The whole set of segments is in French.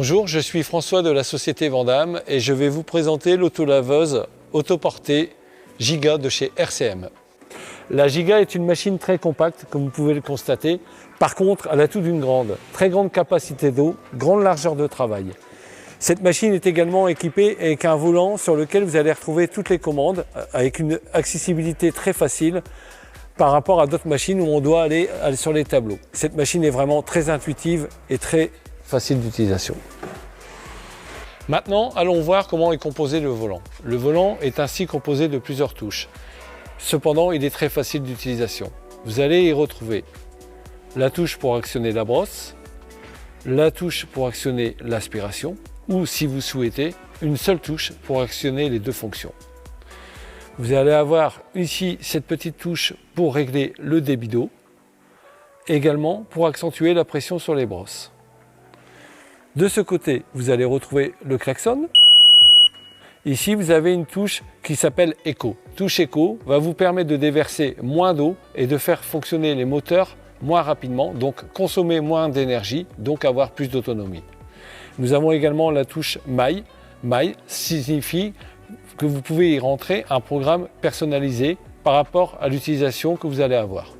Bonjour, je suis François de la société Vandamme et je vais vous présenter l'autolaveuse autoportée Giga de chez RCM. La Giga est une machine très compacte, comme vous pouvez le constater. Par contre, elle a tout d'une très grande capacité d'eau, grande largeur de travail. Cette machine est également équipée avec un volant sur lequel vous allez retrouver toutes les commandes avec une accessibilité très facile par rapport à d'autres machines où on doit aller sur les tableaux. Cette machine est vraiment très intuitive et très facile d'utilisation. Maintenant, allons voir comment est composé le volant. Le volant est ainsi composé de plusieurs touches. Cependant, il est très facile d'utilisation. Vous allez y retrouver la touche pour actionner la brosse, la touche pour actionner l'aspiration, ou si vous souhaitez, une seule touche pour actionner les deux fonctions. Vous allez avoir ici cette petite touche pour régler le débit d'eau, également pour accentuer la pression sur les brosses. De ce côté, vous allez retrouver le klaxon. Ici, vous avez une touche qui s'appelle Eco. Touche Eco va vous permettre de déverser moins d'eau et de faire fonctionner les moteurs moins rapidement, donc consommer moins d'énergie, donc avoir plus d'autonomie. Nous avons également la touche Maille. Maille signifie que vous pouvez y rentrer un programme personnalisé par rapport à l'utilisation que vous allez avoir.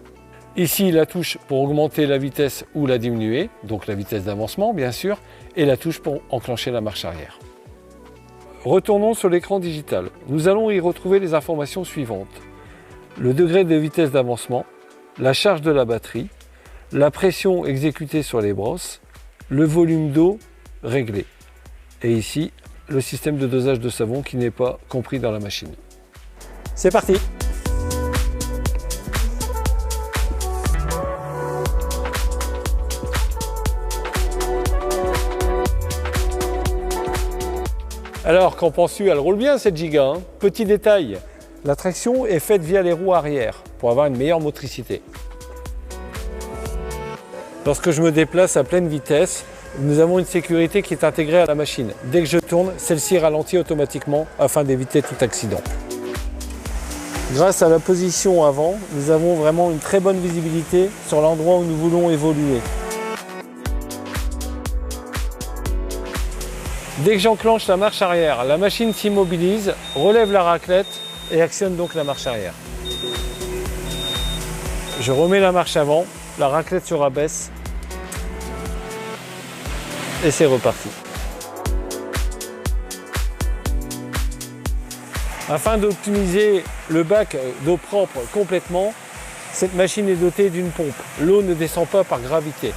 Ici, la touche pour augmenter la vitesse ou la diminuer, donc la vitesse d'avancement bien sûr, et la touche pour enclencher la marche arrière. Retournons sur l'écran digital. Nous allons y retrouver les informations suivantes. Le degré de vitesse d'avancement, la charge de la batterie, la pression exécutée sur les brosses, le volume d'eau réglé. Et ici, le système de dosage de savon qui n'est pas compris dans la machine. C'est parti! Alors, qu'en penses-tu? Elle roule bien cette Giga, hein? Petit détail, la traction est faite via les roues arrière pour avoir une meilleure motricité. Lorsque je me déplace à pleine vitesse, nous avons une sécurité qui est intégrée à la machine. Dès que je tourne, celle-ci ralentit automatiquement afin d'éviter tout accident. Grâce à la position avant, nous avons vraiment une très bonne visibilité sur l'endroit où nous voulons évoluer. Dès que j'enclenche la marche arrière, la machine s'immobilise, relève la raclette et actionne donc la marche arrière. Je remets la marche avant, la raclette se rabaisse et c'est reparti. Afin d'optimiser le bac d'eau propre complètement, cette machine est dotée d'une pompe. L'eau ne descend pas par gravité.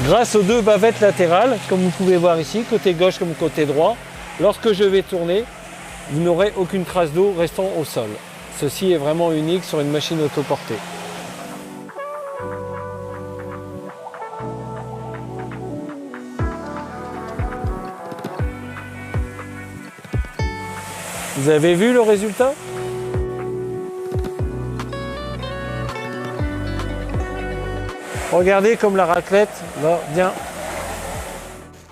Grâce aux deux bavettes latérales, comme vous pouvez voir ici, côté gauche comme côté droit, lorsque je vais tourner, vous n'aurez aucune trace d'eau restant au sol. Ceci est vraiment unique sur une machine autoportée. Vous avez vu le résultat ? Regardez comme la raclette va bien.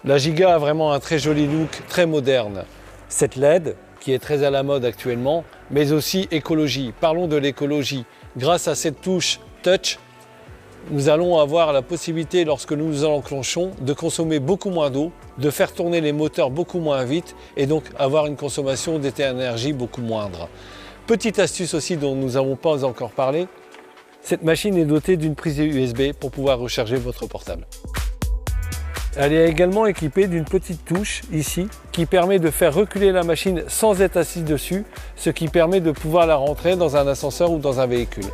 La Giga a vraiment un très joli look, très moderne. Cette LED, qui est très à la mode actuellement, mais aussi écologie. Parlons de l'écologie. Grâce à cette touche Touch, nous allons avoir la possibilité, lorsque nous enclenchons, de consommer beaucoup moins d'eau, de faire tourner les moteurs beaucoup moins vite et donc avoir une consommation d'énergie beaucoup moindre. Petite astuce aussi dont nous n'avons pas encore parlé, cette machine est dotée d'une prise USB pour pouvoir recharger votre portable. Elle est également équipée d'une petite touche ici qui permet de faire reculer la machine sans être assis dessus, ce qui permet de pouvoir la rentrer dans un ascenseur ou dans un véhicule.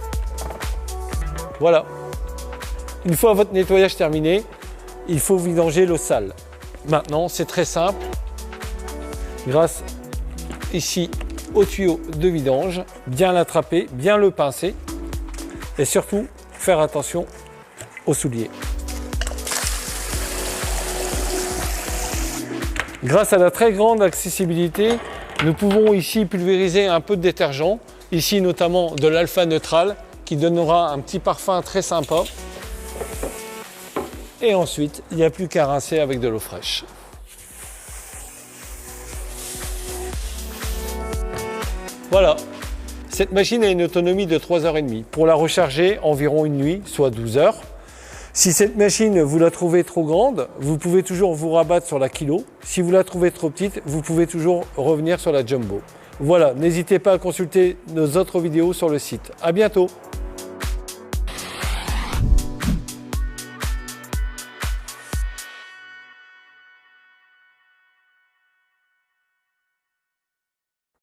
Voilà. Une fois votre nettoyage terminé, il faut vidanger l'eau sale. Maintenant, c'est très simple. Grâce ici au tuyau de vidange, bien l'attraper, bien le pincer. Et surtout, faire attention aux souliers. Grâce à la très grande accessibilité, nous pouvons ici pulvériser un peu de détergent, ici notamment de l'alpha neutral, qui donnera un petit parfum très sympa. Et ensuite, il n'y a plus qu'à rincer avec de l'eau fraîche. Voilà. Cette machine a une autonomie de 3h30. Pour la recharger, environ une nuit, soit 12 heures. Si cette machine, vous la trouvez trop grande, vous pouvez toujours vous rabattre sur la kilo. Si vous la trouvez trop petite, vous pouvez toujours revenir sur la jumbo. Voilà, n'hésitez pas à consulter nos autres vidéos sur le site. À bientôt!